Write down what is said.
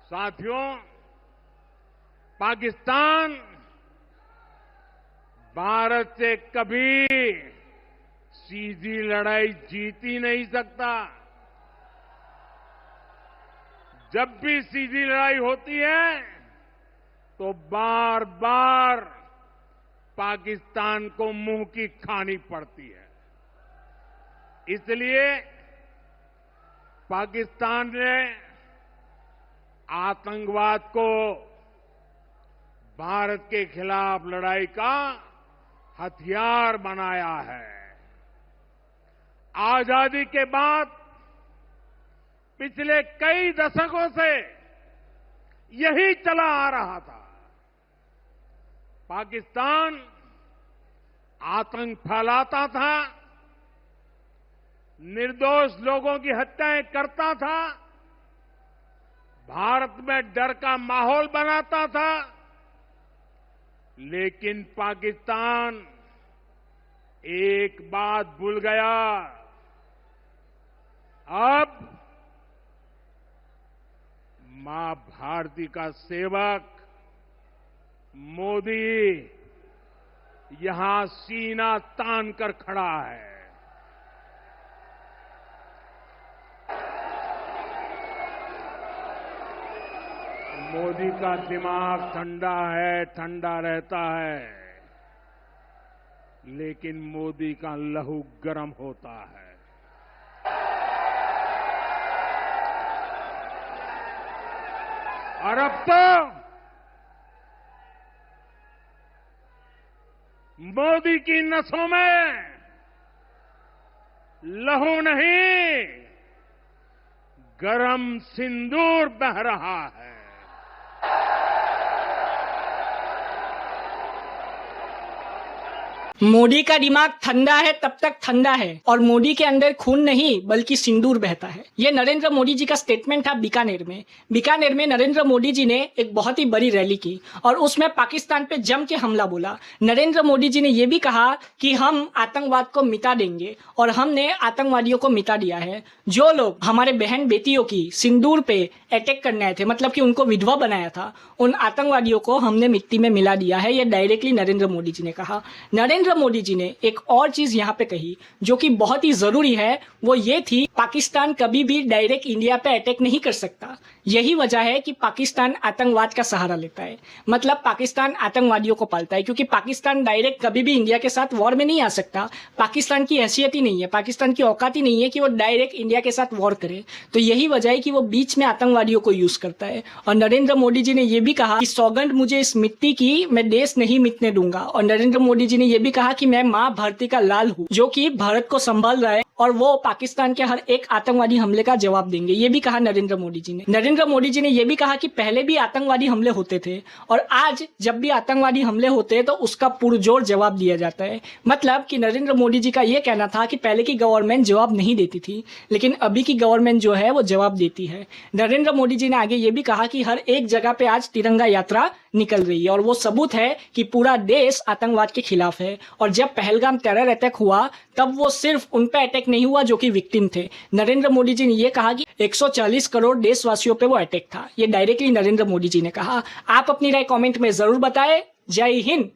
साथियों, पाकिस्तान भारत से कभी सीधी लड़ाई जीत ही नहीं सकता। जब भी सीधी लड़ाई होती है तो बार बार पाकिस्तान को मुंह की खानी पड़ती है। इसलिए पाकिस्तान ने आतंकवाद को भारत के खिलाफ लड़ाई का हथियार बनाया है। आजादी के बाद पिछले कई दशकों से यही चला आ रहा था। पाकिस्तान आतंक फैलाता था, निर्दोष लोगों की हत्याएं करता था, भारत में डर का माहौल बनाता था। लेकिन पाकिस्तान एक बात भूल गया। अब मां भारती का सेवक मोदी यहां सीना तान कर खड़ा है। मोदी का दिमाग ठंडा है, ठंडा रहता है, लेकिन मोदी का लहू गर्म होता है। और अब तो मोदी की नसों में लहू नहीं, गरम सिंदूर बह रहा है। मोदी का दिमाग ठंडा है तब तक ठंडा है और मोदी के अंदर खून नहीं बल्कि सिंदूर बहता है। ये नरेंद्र मोदी जी का स्टेटमेंट था बीकानेर में। बीकानेर में नरेंद्र मोदी जी ने एक बहुत ही बड़ी रैली की और उसमें पाकिस्तान पे जम के हमला बोला। नरेंद्र मोदी जी ने यह भी कहा कि हम आतंकवाद को मिटा देंगे और हमने आतंकवादियों को मिटा दिया है। जो लोग हमारे बहन बेटियों की सिंदूर पे अटैक करने आए थे, मतलब कि उनको विधवा बनाया था, उन आतंकवादियों को हमने मिट्टी में मिला दिया है। यह डायरेक्टली नरेंद्र मोदी जी ने कहा। नरेंद्र मोदी जी ने एक और चीज यहां पे कही जो कि बहुत ही जरूरी है, वो ये थी पाकिस्तान कभी भी डायरेक्ट इंडिया पे अटैक नहीं कर सकता। यही वजह है कि पाकिस्तान आतंकवाद का सहारा लेता है, मतलब पाकिस्तान आतंकवादियों को पालता है, क्योंकि पाकिस्तान डायरेक्ट कभी भी इंडिया के साथ वॉर में नहीं आ सकता। पाकिस्तान की हैसियत ही नहीं है, पाकिस्तान की औकात ही नहीं है कि वो डायरेक्ट इंडिया के साथ वॉर करे। तो यही वजह है कि वो बीच में आतंकवादियों को यूज करता है। और नरेंद्र मोदी जी ने यह भी कहा कि सौगंध मुझे इस मिट्टी की, मैं देश नहीं मिटने दूंगा। और नरेंद्र मोदी जी ने यह भी कहा कि मैं मां भारती का लाल हूं जो कि भारत को संभाल रहा है और वो पाकिस्तान के हर एक आतंकवादी हमले का जवाब देंगे। ये भी कहा नरेंद्र मोदी जी ने। नरेंद्र मोदी जी ने यह भी कहा कि पहले भी आतंकवादी हमले होते थे और आज जब भी आतंकवादी हमले होते हैं तो उसका पुरजोर जवाब दिया जाता है। मतलब कि नरेंद्र मोदी जी का यह कहना था कि पहले की गवर्नमेंट जवाब नहीं देती थी, लेकिन अभी की गवर्नमेंट जो है वो जवाब देती है। नरेंद्र मोदी जी ने आगे ये भी कहा कि हर एक जगह पे आज तिरंगा यात्रा निकल रही है और वो सबूत है कि पूरा देश आतंकवाद के खिलाफ है। और जब पहलगाम टेरर अटैक हुआ तब वो सिर्फ उन पे अटैक नहीं हुआ जो कि विक्टिम थे। नरेंद्र मोदी जी ने यह कहा कि 140 करोड़ देशवासियों पे वो अटैक था। ये डायरेक्टली नरेंद्र मोदी जी ने कहा। आप अपनी राय कमेंट में जरूर बताएं। जय हिंद।